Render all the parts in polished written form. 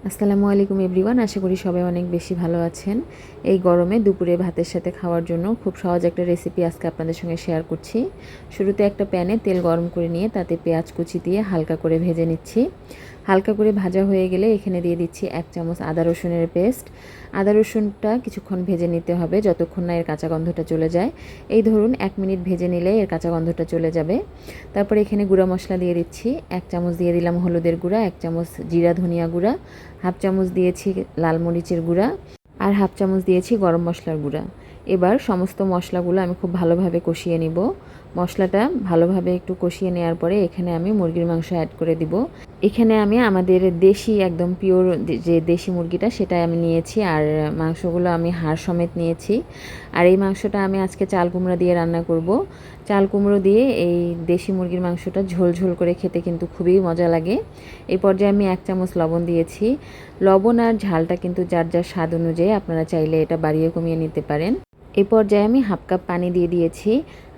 আসসালামু আলাইকুম এভরিওয়ান, আশা করি সবাই অনেক বেশি ভালো আছেন। এই গরমে দুপুরে ভাতের সাথে খাওয়ার জন্য খুব সহজ একটা রেসিপি আজকে আপনাদের সঙ্গে শেয়ার করছি। শুরুতে একটা প্যানে তেল গরম করে নিয়ে তাতে পেঁয়াজ কুচি দিয়ে হালকা করে ভেজে নিচ্ছি। হালকা করে ভাজা হয়ে গেলে এখানে দিয়ে দিচ্ছি 1 চামচ আদা রসুনের পেস্ট। আদা রসুনটা কিছুক্ষণ ভেজে নিতে হবে, যতক্ষণ না এর কাঁচা গন্ধটা চলে যায়। এই ধরুন 1 মিনিট ভেজে নিলে এর কাঁচা গন্ধটা চলে যাবে। তারপরে এখানে গুঁড়া মশলা দিয়ে দিচ্ছি। 1 চামচ দিয়ে দিলাম হলুদের গুঁড়া, 1 চামচ জিরা ধনিয়া গুঁড়া, হাফ চামচ দিয়েছি লাল মরিচের গুঁড়া, আর হাফ চামচ দিয়েছি গরম মশলার গুঁড়া। এবার সমস্ত মশলাগুলো আমি খুব ভালোভাবে কষিয়ে নিব। মশলাটা ভালোভাবে একটু কষিয়ে নেওয়ার পরে এখানে আমি মুরগির মাংস অ্যাড করে দিব। এখানে আমি আমাদের দেশি একদম পিওর যে দেশি মুরগিটা সেটা আমি নিয়েছি, আর মাংসগুলো আমি হাড় সমেত নিয়েছি। আর এই মাংসটা আমি আজকে চাল কুমড়া দিয়ে রান্না করব। চাল কুমড়ো দিয়ে এই দেশি মুরগির মাংসটা ঝোল ঝোল করে খেতে কিন্তু খুবই মজা লাগে। এই পর্যায়ে আমি 1 চামচ লবণ দিয়েছি। লবণ আর ঝালটা কিন্তু যার যার স্বাদ অনুযায়ী আপনারা চাইলে এটা বাড়িয়ে কমিয়ে নিতে পারেন। এই পর্যায়ে আমি হাফ কাপ পানি দিয়ে দিয়েছি,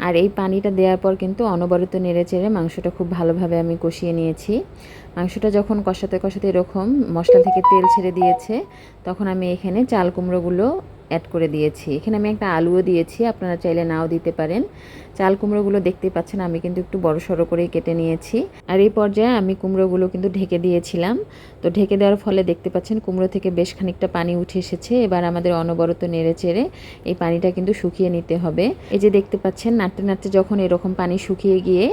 আর এই পানিটা দেওয়ার পর কিন্তু অনবরত নেড়েচেড়ে মাংসটা খুব ভালোভাবে আমি কষিয়ে নিয়েছি। মাংসটা যখন কষাতে কষাতে এরকম মশলা থেকে তেল ছেড়ে দিয়েছে, তখন আমি এখানে চাল কুমড়োগুলো অ্যাড করে দিয়েছি। এখানে আমি একটা আলুও দিয়েছি, আপনারা চাইলে নাও দিতে পারেন। চাল কুমড়োগুলো দেখতে পাচ্ছেন আমি কিন্তু একটু বড় সড়ো করেই কেটে নিয়েছি। আর এই পর্যায়ে আমি কুমড়োগুলো কিন্তু ঢেকে দিয়েছিলাম। তো ঢেকে দেওয়ার ফলে দেখতে পাচ্ছেন কুমড়ো থেকে বেশ খানিকটা পানি উঠে এসেছে। এবার আমাদের অনবরত নেড়ে চেড়ে এই পানিটা কিন্তু শুকিয়ে নিতে হবে। এই যে দেখতে পাচ্ছেন নাড়তে নাড়তে যখন এরকম পানি শুকিয়ে গিয়ে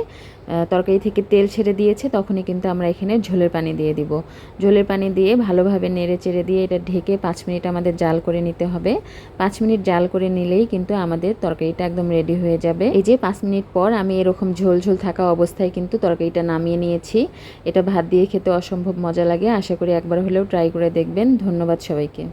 তরকারি থেকে তেল ছেড়ে দিয়েছে, তখনই কিন্তু আমরা এখানে ঝোলের পানি দিয়ে দিব। ঝোলের পানি দিয়ে ভালোভাবে নেড়ে চেড়ে দিয়ে এটা ঢেকে 5 মিনিট আমাদের জাল করে নিতে হবে। 5 মিনিট জাল করে নিলেই কিন্তু আমাদের তরকারিটা একদম রেডি হয়ে যাবে। এই যে 5 মিনিট পর আমি এরকম ঝোল ঝোল থাকা অবস্থায় কিন্তু তরকারিটা নামিয়ে নিয়েছি। এটা ভাত দিয়ে খেতে অসম্ভব মজা লাগে। আশা করি একবার হলেও ট্রাই করে দেখবেন। ধন্যবাদ সবাইকে।